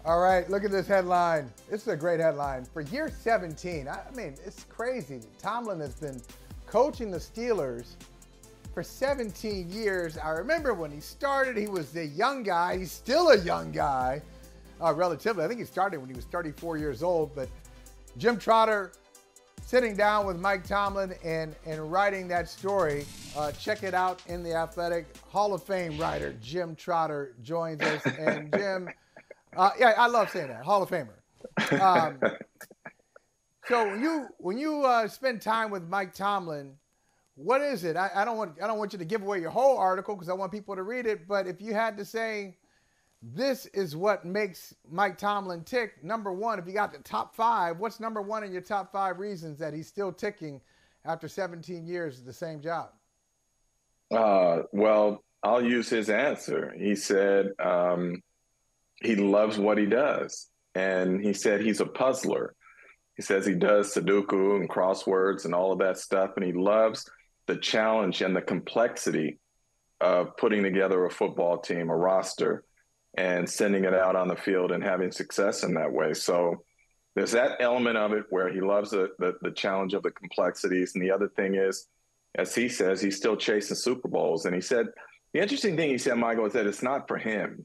All right, look at this headline. This is a great headline. For year 17, I mean, it's crazy. Tomlin has been coaching the Steelers for 17 years. I remember when he started, he was a young guy. He's still a young guy, relatively. I think he started when he was 34 years old. But Jim Trotter sitting down with Mike Tomlin and writing that story. Check it out in The Athletic. Hall of Fame writer Jim Trotter joins us. And Jim, yeah, I love saying that, Hall of Famer. So when you spend time with Mike Tomlin, what is it? I don't want you to give away your whole article because I want people to read it. But if you had to say, this is what makes Mike Tomlin tick. Number one, if you got the top five, what's number one in your top five reasons that he's still ticking after 17 years of the same job? Well, I'll use his answer. He said he loves what he does. And he said he's a puzzler. He says he does Sudoku and crosswords and all of that stuff. And he loves the challenge and the complexity of putting together a football team, a roster, and sending it out on the field and having success in that way. So there's that element of it where he loves the challenge of the complexities. And the other thing is, as he says, he's still chasing Super Bowls. And he said, the interesting thing he said, Michael, is that it's not for him.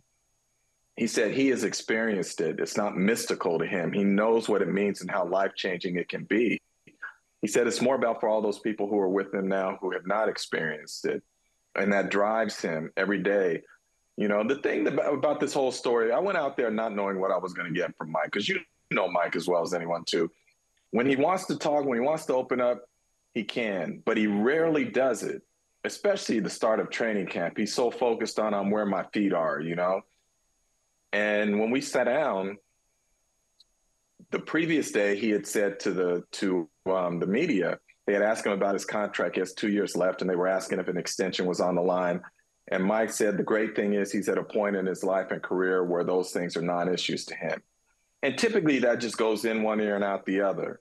He said he has experienced it. It's not mystical to him. He knows what it means and how life-changing it can be. He said it's more about for all those people who are with him now who have not experienced it. And that drives him every day. You know, the thing about this whole story, I went out there not knowing what I was going to get from Mike, because you know Mike as well as anyone too. When he wants to talk, when he wants to open up, he can, but he rarely does it, especially the start of training camp. He's so focused on where my feet are, you know. And when we sat down, the previous day he had said to the media, they had asked him about his contract. He has 2 years left, and they were asking if an extension was on the line. And Mike said the great thing is he's at a point in his life and career where those things are non-issues to him. And typically that just goes in one ear and out the other.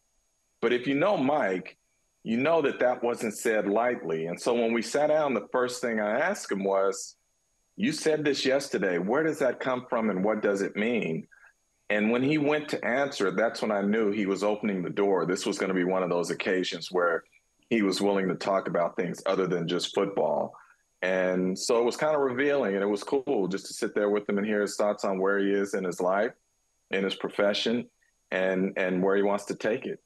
But if you know Mike, you know that that wasn't said lightly. And so when we sat down, the first thing I asked him was, you said this yesterday. Where does that come from and what does it mean? And when he went to answer, that's when I knew he was opening the door. This was going to be one of those occasions where he was willing to talk about things other than just football. And so it was kind of revealing, and it was cool just to sit there with him and hear his thoughts on where he is in his life, in his profession, and where he wants to take it.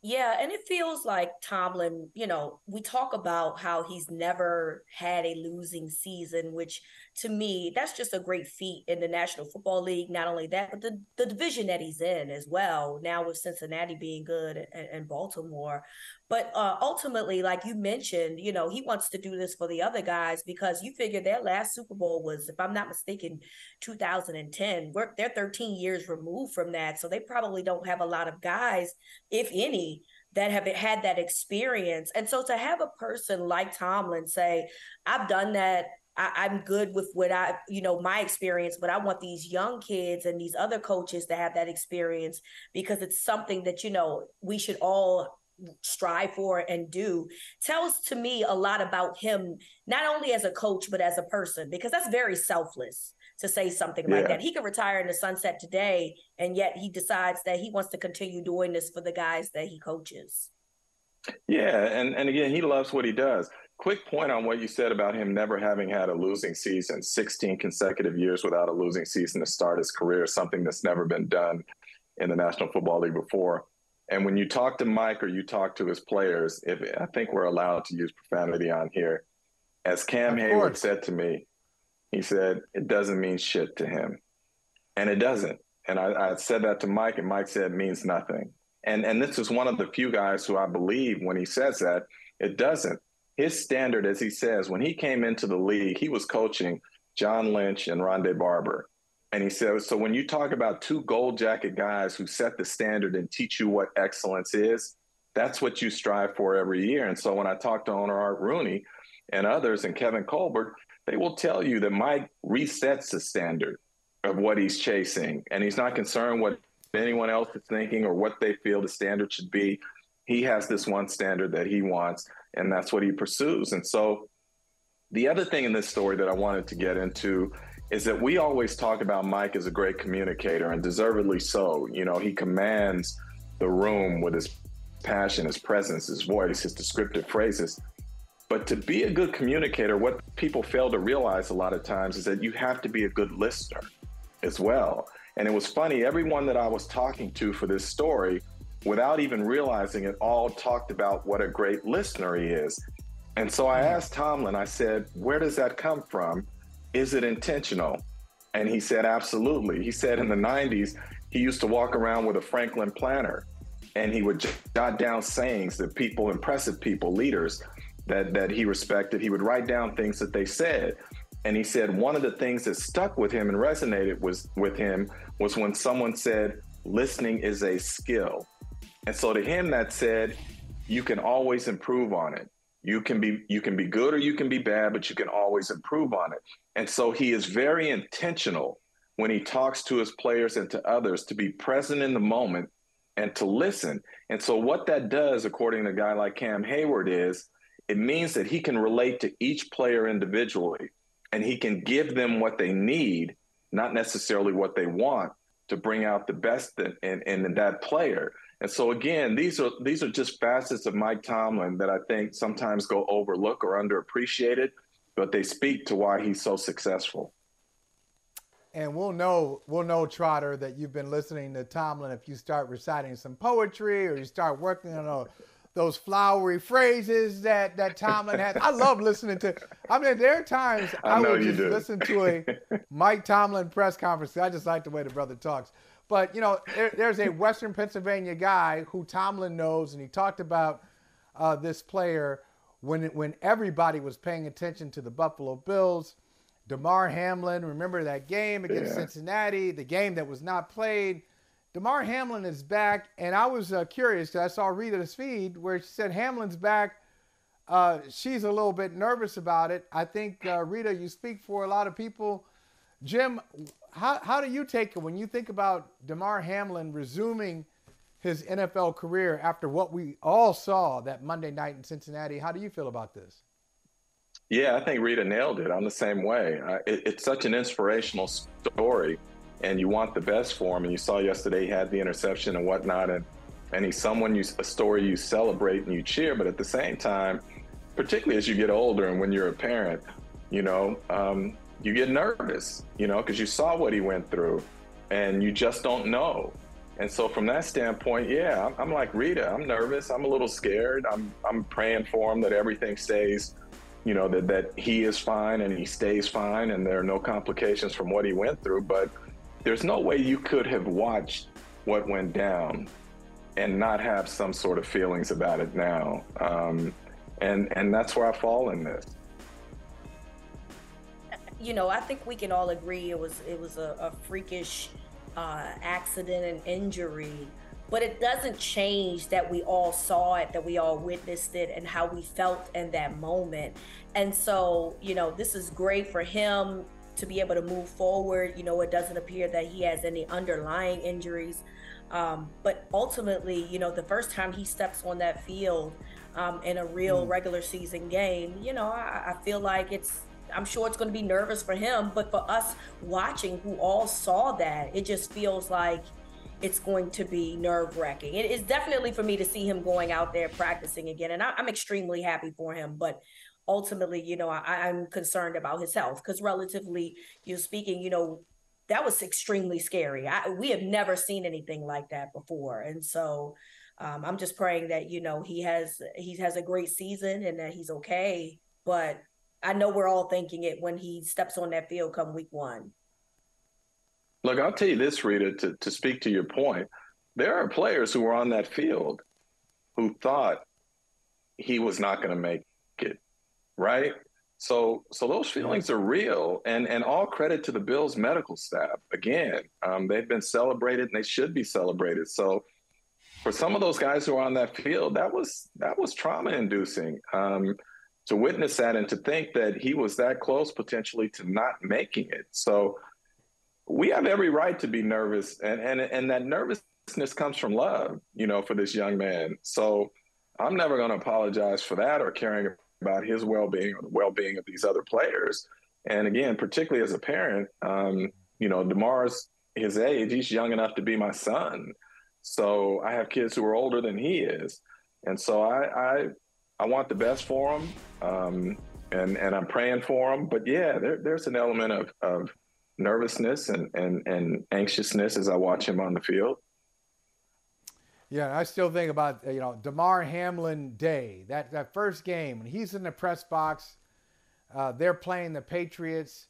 Yeah, and it feels like Tomlin, you know, we talk about how he's never had a losing season, which to me, that's just a great feat in the National Football League. Not only that, but the division that he's in as well, now with Cincinnati being good and Baltimore. But ultimately, like you mentioned, you know, he wants to do this for the other guys because you figure their last Super Bowl was, if I'm not mistaken, 2010. They're 13 years removed from that. So they probably don't have a lot of guys, if any, that have had that experience. And so to have a person like Tomlin say, I've done that, I'm good with what my experience, but I want these young kids and these other coaches to have that experience because it's something that, you know, we should all strive for and do, tells to me a lot about him, not only as a coach, but as a person, because that's very selfless to say something like that. He could retire in the sunset today, and yet he decides that he wants to continue doing this for the guys that he coaches. Yeah, and again, he loves what he does. Quick point on what you said about him never having had a losing season, 16 consecutive years without a losing season to start his career, something that's never been done in the National Football League before. And when you talk to Mike or you talk to his players, I think we're allowed to use profanity on here. As Cam Hayward said to me, he said, it doesn't mean shit to him. And it doesn't. And I said that to Mike, and Mike said it means nothing. And this is one of the few guys who I believe when he says that, it doesn't. His standard, as he says, when he came into the league, he was coaching John Lynch and Rondé Barber. And he said, so when you talk about two gold jacket guys who set the standard and teach you what excellence is, that's what you strive for every year. And so when I talk to owner Art Rooney and others and Kevin Colbert, they will tell you that Mike resets the standard of what he's chasing. And he's not concerned what anyone else is thinking or what they feel the standard should be. He has this one standard that he wants, and that's what he pursues. And so the other thing in this story that I wanted to get into is that we always talk about Mike as a great communicator, and deservedly so. You know, he commands the room with his passion, his presence, his voice, his descriptive phrases. But to be a good communicator, what people fail to realize a lot of times is that you have to be a good listener as well. And it was funny, everyone that I was talking to for this story, without even realizing it, all talked about what a great listener he is. And so I asked Tomlin, I said, where does that come from? Is it intentional? And he said, absolutely. He said in the 90s, he used to walk around with a Franklin planner, and he would jot down sayings that people, impressive people, leaders that he respected. He would write down things that they said. And he said one of the things that stuck with him and resonated with him was when someone said, listening is a skill. And so to him, that said, you can always improve on it. You can be good or you can be bad, but you can always improve on it. And so he is very intentional when he talks to his players and to others to be present in the moment and to listen. And so what that does, according to a guy like Cam Hayward, is it means that he can relate to each player individually, and he can give them what they need, not necessarily what they want, to bring out the best in that player. And so again, these are just facets of Mike Tomlin that I think sometimes go overlooked or underappreciated, but they speak to why he's so successful. And we'll know, Trotter, that you've been listening to Tomlin if you start reciting some poetry or you start working on those flowery phrases that Tomlin has. I love listening to. I mean, there are times I would just listen to a Mike Tomlin press conference. I just like the way the brother talks. But, you know, there's a Western Pennsylvania guy who Tomlin knows, and he talked about this player when everybody was paying attention to the Buffalo Bills. Damar Hamlin, remember that game against Cincinnati, the game that was not played. Damar Hamlin is back, and I was curious because I saw Rita's feed where she said Hamlin's back. She's a little bit nervous about it. I think, Rita, you speak for a lot of people. Jim, how do you take it when you think about Damar Hamlin resuming his NFL career after what we all saw that Monday night in Cincinnati? How do you feel about this? Yeah, I think Rita nailed it. I'm the same way. It's such an inspirational story, and you want the best for him. And you saw yesterday he had the interception and whatnot, and he's someone, a story you celebrate and you cheer. But at the same time, particularly as you get older and when you're a parent, you know, you get nervous, you know, because you saw what he went through, and you just don't know. And so from that standpoint, yeah, I'm like Rita. I'm nervous. I'm a little scared. I'm praying for him that everything stays, you know, that he is fine and he stays fine and there are no complications from what he went through. But there's no way you could have watched what went down and not have some sort of feelings about it now. And that's where I fall in this. You know, I think we can all agree it was a freakish accident and injury, but it doesn't change that we all saw it, that we all witnessed it, and how we felt in that moment. And so, you know, this is great for him to be able to move forward. You know, it doesn't appear that he has any underlying injuries. But ultimately, you know, the first time he steps on that field in a real regular season game, you know, I feel like I'm sure it's going to be nervous for him, but for us watching who all saw that, it just feels like it's going to be nerve-wracking. It is definitely for me to see him going out there practicing again, and I'm extremely happy for him. But ultimately, you know, I'm concerned about his health because relatively, speaking, you know, that was extremely scary. We have never seen anything like that before, and so I'm just praying that, you know, he has a great season and that he's okay. But I know we're all thinking it when he steps on that field come week one. Look, I'll tell you this, Rita, to speak to your point, there are players who were on that field who thought he was not going to make it, right? So those feelings are real, and all credit to the Bills medical staff. Again, they've been celebrated, and they should be celebrated. So for some of those guys who are on that field, that was trauma-inducing. To witness that and to think that he was that close potentially to not making it. So we have every right to be nervous, and that nervousness comes from love, you know, for this young man. So I'm never going to apologize for that or caring about his well-being or the well-being of these other players. And again, particularly as a parent, Damar's his age, he's young enough to be my son. So I have kids who are older than he is. And so I want the best for him. And I'm praying for him. But yeah, there's an element of nervousness and anxiousness as I watch him on the field. Yeah, and I still think about, Damar Hamlin Day, that first game, when he's in the press box, they're playing the Patriots.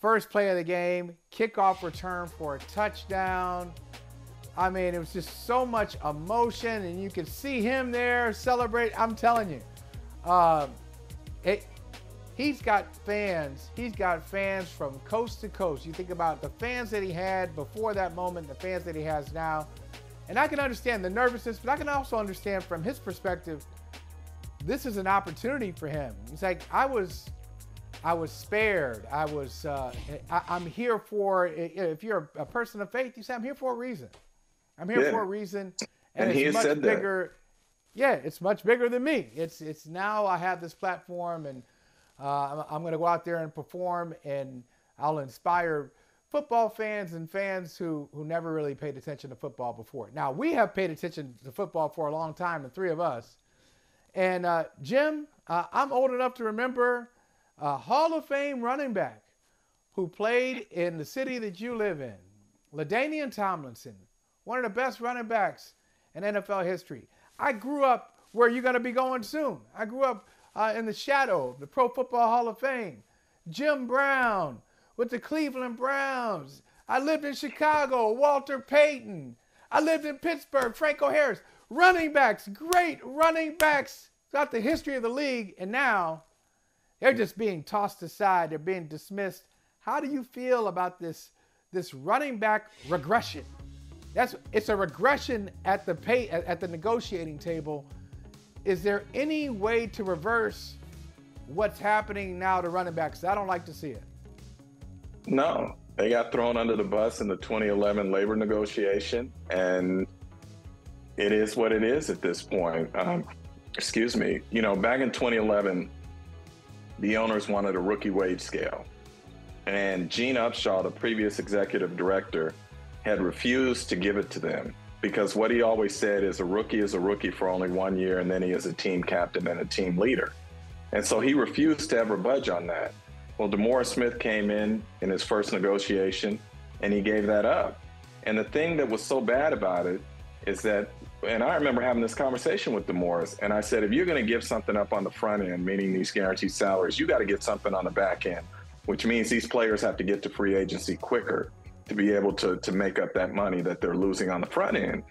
First play of the game, kickoff return for a touchdown. I mean, it was just so much emotion, and you could see him there celebrate. I'm telling you, he's got fans. He's got fans from coast to coast. You think about the fans that he had before that moment, the fans that he has now. And I can understand the nervousness, but I can also understand from his perspective, this is an opportunity for him. He's like, I was spared. I'm here for, if you're a person of faith, you say, I'm here for a reason. I'm here for a reason. And it's much bigger. Yeah, it's much bigger than me. It's now I have this platform, and I'm going to go out there and perform, and I'll inspire football fans and fans who never really paid attention to football before. Now, we have paid attention to football for a long time, the three of us. And Jim, I'm old enough to remember a Hall of Fame running back who played in the city that you live in, LaDainian Tomlinson, one of the best running backs in NFL history. I grew up where you're going to be going soon. I grew up in the shadow of the Pro Football Hall of Fame. Jim Brown with the Cleveland Browns. I lived in Chicago, Walter Payton. I lived in Pittsburgh, Franco Harris. Running backs, great running backs throughout the history of the league. And now they're just being tossed aside. They're being dismissed. How do you feel about this running back regression? It's a regression at the negotiating table. Is there any way to reverse what's happening now to running backs? I don't like to see it. No, they got thrown under the bus in the 2011 labor negotiation, and it is what it is at this point. Excuse me. Back in 2011, the owners wanted a rookie wage scale, and Gene Upshaw, the previous executive director, had refused to give it to them because what he always said is a rookie for only 1 year, and then he is a team captain and a team leader. And so he refused to ever budge on that. Well, DeMaurice Smith came in his first negotiation, and he gave that up. And the thing that was so bad about it is that, and I remember having this conversation with DeMaurice, and I said, if you're going to give something up on the front end, meaning these guaranteed salaries, you got to get something on the back end, which means these players have to get to free agency quicker to be able to make up that money that they're losing on the front end.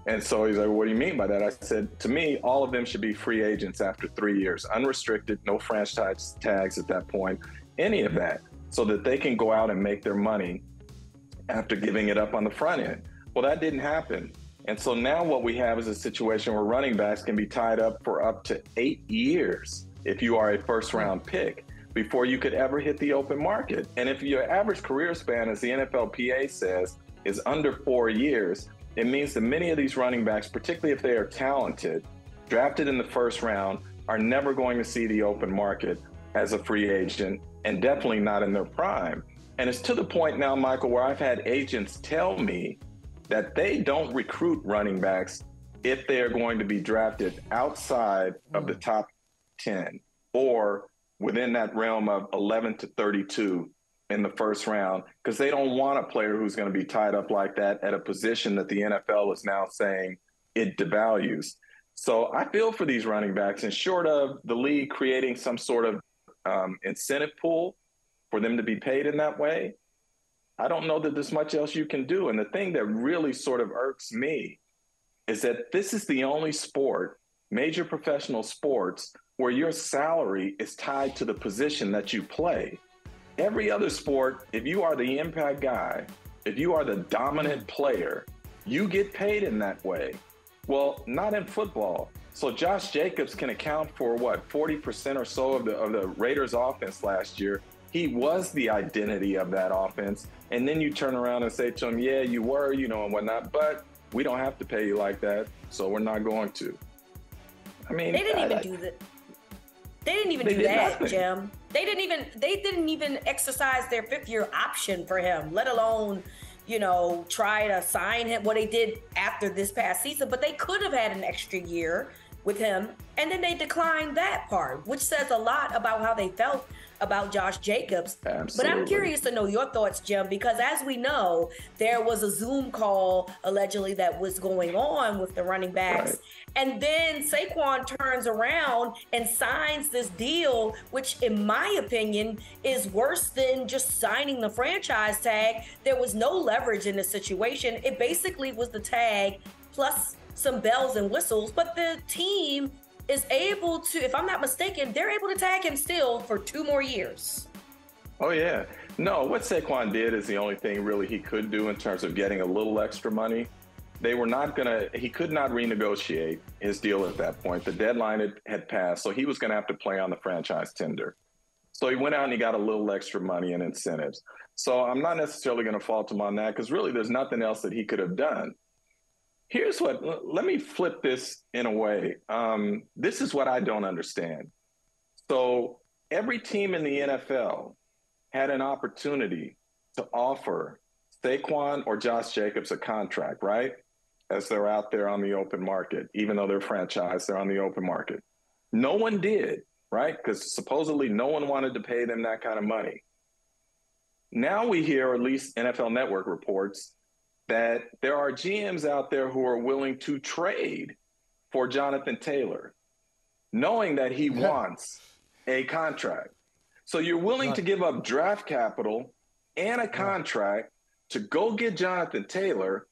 And so he's like, what do you mean by that? I said, to me, all of them should be free agents after 3 years, unrestricted, no franchise tags at that point, any of that, so that they can go out and make their money after giving it up on the front end. Well, that didn't happen. And so now what we have is a situation where running backs can be tied up for up to 8 years if you are a first-round pick before you could ever hit the open market. And if your average career span, as the NFLPA says, is under 4 years, it means that many of these running backs, particularly if they are talented, drafted in the first round, are never going to see the open market as a free agent, and definitely not in their prime. And it's to the point now, Michael, where I've had agents tell me that they don't recruit running backs if they are going to be drafted outside of the top 10 or within that realm of 11 to 32 in the first round, because they don't want a player who's going to be tied up like that at a position that the NFL is now saying it devalues. So I feel for these running backs, and short of the league creating some sort of incentive pool for them to be paid in that way, I don't know that there's much else you can do. And the thing that really sort of irks me is that this is the only sport, major professional sports, where your salary is tied to the position that you play. Every other sport, if you are the impact guy, if you are the dominant player, you get paid in that way. Well, not in football. So Josh Jacobs can account for 40% or so of the Raiders offense last year. He was the identity of that offense. And then you turn around and say to him, yeah, you were, and whatnot, but we don't have to pay you like that, so we're not going to. I mean, they didn't even do that. They didn't even do that, Jim. They didn't even exercise their 5th-year option for him, let alone, try to sign him. What they did after this past season, but they could have had an extra year with him, and then they declined that part, which says a lot about how they felt about Josh Jacobs. Absolutely. But I'm curious to know your thoughts, Jim, because as we know, there was a Zoom call allegedly that was going on with the running backs. Right. And then Saquon turns around and signs this deal, which in my opinion is worse than just signing the franchise tag. There was no leverage in the situation. It basically was the tag plus some bells and whistles, but the team is able to, if I'm not mistaken, they're able to tag him still for 2 more years. Oh, yeah. No, what Saquon did is the only thing really he could do in terms of getting a little extra money. He could not renegotiate his deal at that point. The deadline had passed, so he was going to have to play on the franchise tender. So he went out and he got a little extra money and incentives. So I'm not necessarily going to fault him on that because really there's nothing else that he could have done. Let me flip this in a way. This is what I don't understand. So every team in the NFL had an opportunity to offer Saquon or Josh Jacobs a contract, right? As they're out there on the open market, even though they're franchised, they're on the open market. No one did, right? Because supposedly no one wanted to pay them that kind of money. Now we hear, or at least NFL Network reports, that there are GMs out there who are willing to trade for Jonathan Taylor, knowing that he wants a contract. So you're willing to give up draft capital and a contract to go get Jonathan Taylor,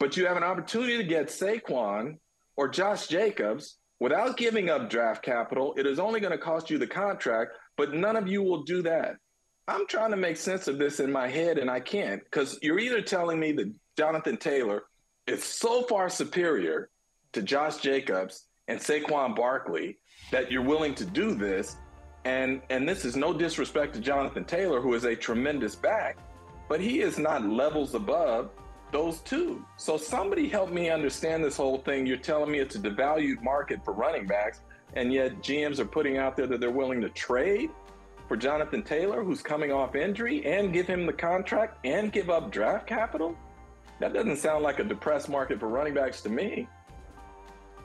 but you have an opportunity to get Saquon or Josh Jacobs without giving up draft capital. It is only going to cost you the contract, but none of you will do that. I'm trying to make sense of this in my head, and I can't, because you're either telling me that Jonathan Taylor is so far superior to Josh Jacobs and Saquon Barkley that you're willing to do this, and this is no disrespect to Jonathan Taylor, who is a tremendous back, but he is not levels above those two. So somebody help me understand this whole thing. You're telling me it's a devalued market for running backs, and yet GMs are putting out there that they're willing to trade for Jonathan Taylor, who's coming off injury, and give him the contract and give up draft capital? That doesn't sound like a depressed market for running backs to me.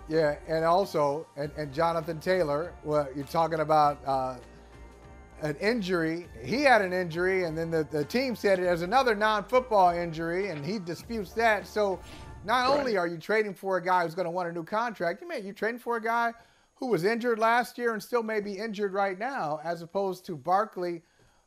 Yeah, and also, and Jonathan Taylor, well, you're talking about an injury. He had an injury, and then the team said there's another non-football injury, and he disputes that. So not only are you trading for a guy who's going to want a new contract, you're trading for a guy who was injured last year and still may be injured right now, as opposed to Barkley,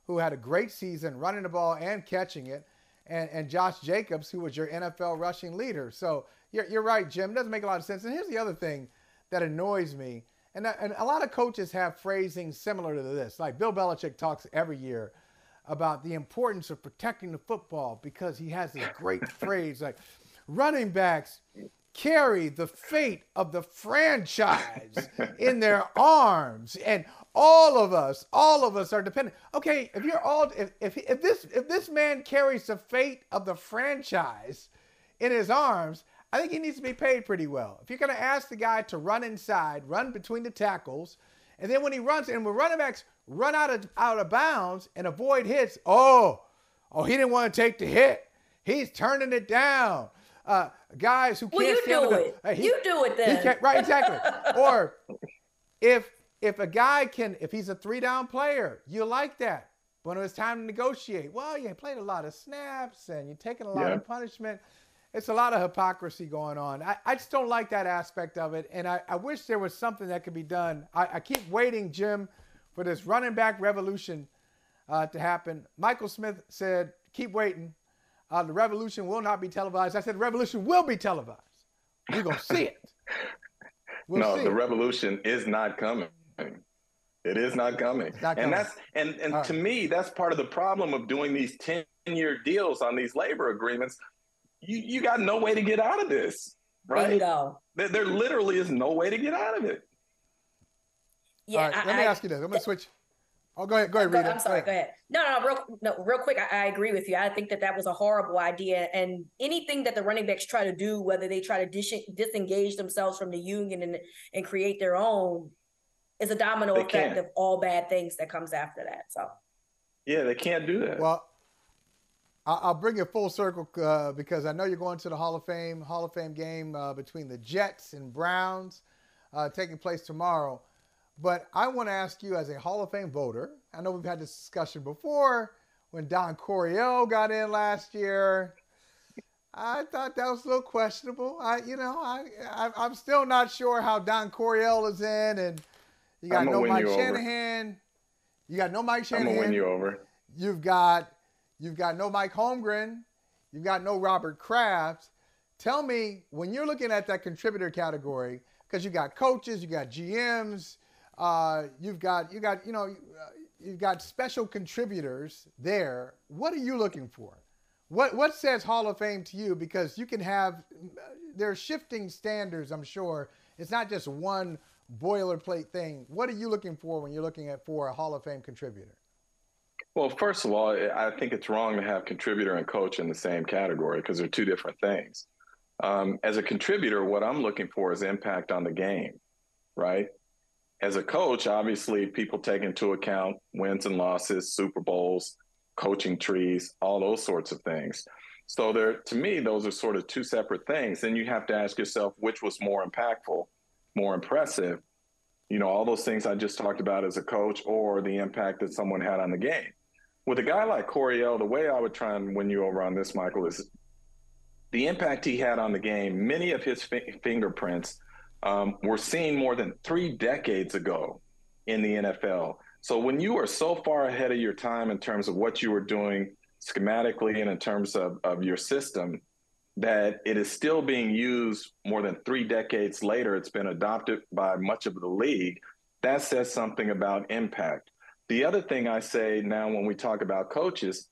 who had a great season running the ball and catching it, and Josh Jacobs, who was your NFL rushing leader. So you're right, Jim. It doesn't make a lot of sense. And here's the other thing that annoys me. And a lot of coaches have phrasing similar to this. Like Bill Belichick talks every year about the importance of protecting the football, because he has this great phrase like, running backs carry the fate of the franchise in their arms, and all of us are dependent. Okay, if this man carries the fate of the franchise in his arms, I think he needs to be paid pretty well. If you're going to ask the guy to run inside, run between the tackles, and then when he runs, and when running backs run out of bounds and avoid hits, he didn't want to take the hit. He's turning it down. Guys who can't stand you do it then. Right, exactly. Or if a guy if he's a 3-down player, you like that. But when it's time to negotiate, you played a lot of snaps and you're taking a lot of punishment. It's a lot of hypocrisy going on. I just don't like that aspect of it, and I wish there was something that could be done. I keep waiting, Jim, for this running back revolution to happen. Michael Smith said, keep waiting. The revolution will not be televised. I said the revolution will be televised. We're going to see it. The revolution is not coming. It is not coming. And to me, that's part of the problem of doing these 10-year deals on these labor agreements. You got no way to get out of this, right? Bingo. There literally is no way to get out of it. Yeah. All right, let me ask you this. I'm going to switch. Oh, go ahead, Rita. I'm sorry, go ahead. Real quick, I agree with you. I think that was a horrible idea. And anything that the running backs try to do, whether they try to disengage themselves from the union and create their own, it's a domino They effect can't. of all bad things that comes after that. So Yeah, they can't do that. Well, I'll bring it full circle because I know you're going to the Hall of Fame game between the Jets and Browns taking place tomorrow. But I want to ask you as a Hall of Fame voter, I know we've had this discussion before when Don Coryell got in last year. I thought that was a little questionable. I'm still not sure how Don Coryell is in, and you got no Mike Shanahan. You got no Mike Shanahan. I'm gonna win you over. You've got no Mike Holmgren. You've got no Robert Kraft. Tell me, when you're looking at that contributor category, because you got coaches, you got GMs, you've got special contributors there. What are you looking for? What says Hall of Fame to you? Because you can have, there are shifting standards, I'm sure. It's not just one boilerplate thing. What are you looking for when you're looking for a Hall of Fame contributor? Well, first of all, I think it's wrong to have contributor and coach in the same category because they're two different things. As a contributor, what I'm looking for is impact on the game, right? As a coach, obviously, people take into account wins and losses, Super Bowls, coaching trees, all those sorts of things. So to me, those are sort of two separate things. Then you have to ask yourself, which was more impactful, more impressive? All those things I just talked about as a coach, or the impact that someone had on the game. With a guy like Coryell, the way I would try and win you over on this, Michael, is the impact he had on the game. Many of his fingerprints were seen more than 3 decades ago in the NFL. So when you are so far ahead of your time in terms of what you were doing schematically and in terms of your system, that it is still being used more than 3 decades later, it's been adopted by much of the league, that says something about impact. The other thing I say now when we talk about coaches,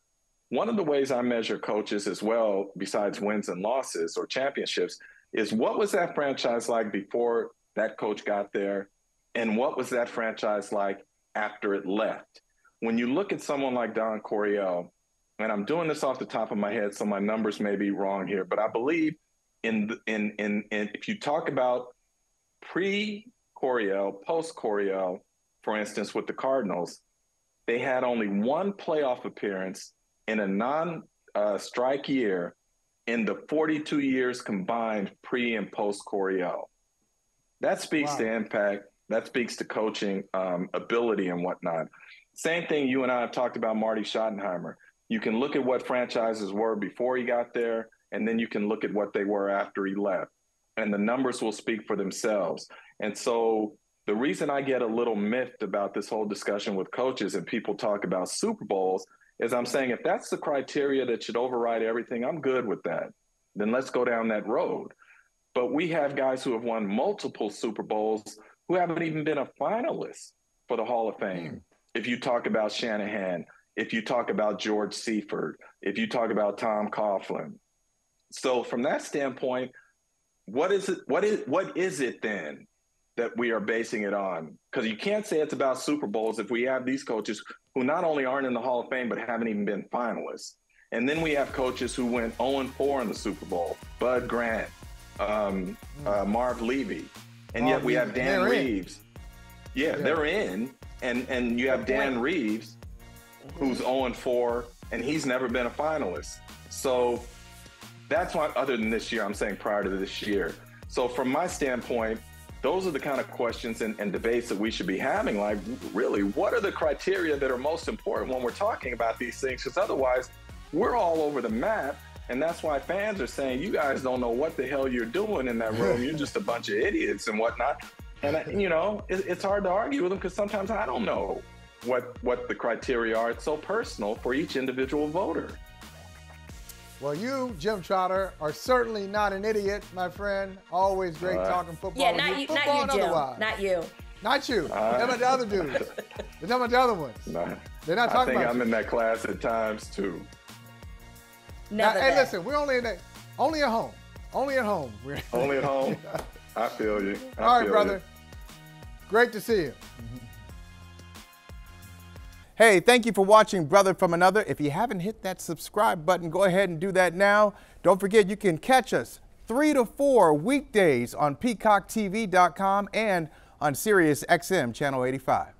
one of the ways I measure coaches as well, besides wins and losses or championships, is what was that franchise like before that coach got there, and what was that franchise like after it left? When you look at someone like Don Coryell, and I'm doing this off the top of my head, so my numbers may be wrong here, but I believe if you talk about pre-Coryell, post-Coryell, for instance, with the Cardinals, they had only one playoff appearance in a non-strike year in the 42 years combined pre- and post-Coryell. That speaks to impact. That speaks to coaching ability and whatnot. Same thing you and I have talked about Marty Schottenheimer. You can look at what franchises were before he got there, and then you can look at what they were after he left. And the numbers will speak for themselves. And so the reason I get a little miffed about this whole discussion with coaches and people talk about Super Bowls is I'm saying if that's the criteria that should override everything, I'm good with that. Then let's go down that road. But we have guys who have won multiple Super Bowls who haven't even been a finalist for the Hall of Fame. If you talk about Shanahan, if you talk about George Seifert, if you talk about Tom Coughlin. So from that standpoint, what is it then that we are basing it on? Because you can't say it's about Super Bowls if we have these coaches who not only aren't in the Hall of Fame, but haven't even been finalists. And then we have coaches who went 0-4 in the Super Bowl, Bud Grant, Marv Levy. And yet we have Dan Reeves. Yeah, they're in. And you have Dan Reeves, who's 0-4, and he's never been a finalist. So that's why, other than this year, I'm saying prior to this year. So from my standpoint, those are the kind of questions and debates that we should be having. Like, really, what are the criteria that are most important when we're talking about these things? Because otherwise, we're all over the map. And that's why fans are saying, you guys don't know what the hell you're doing in that room. You're just a bunch of idiots and whatnot. And, it's hard to argue with them because sometimes I don't know what the criteria are. It's so personal for each individual voter. Well, you, Jim Trotter, are certainly not an idiot, my friend. Always great talking football. Yeah, not you, Jim. Not you. Not you. They're about the other dudes. They're talking about the other ones. Nah, They're not talking about I think I'm in that class at times, too. Hey, listen, we're only at home. Only at home. Only at home? I feel you. All right, brother. Great to see you. Hey, thank you for watching Brother from Another. If you haven't hit that subscribe button, go ahead and do that now. Don't forget, you can catch us 3 to 4 weekdays on PeacockTV.com and on Sirius XM Channel 85.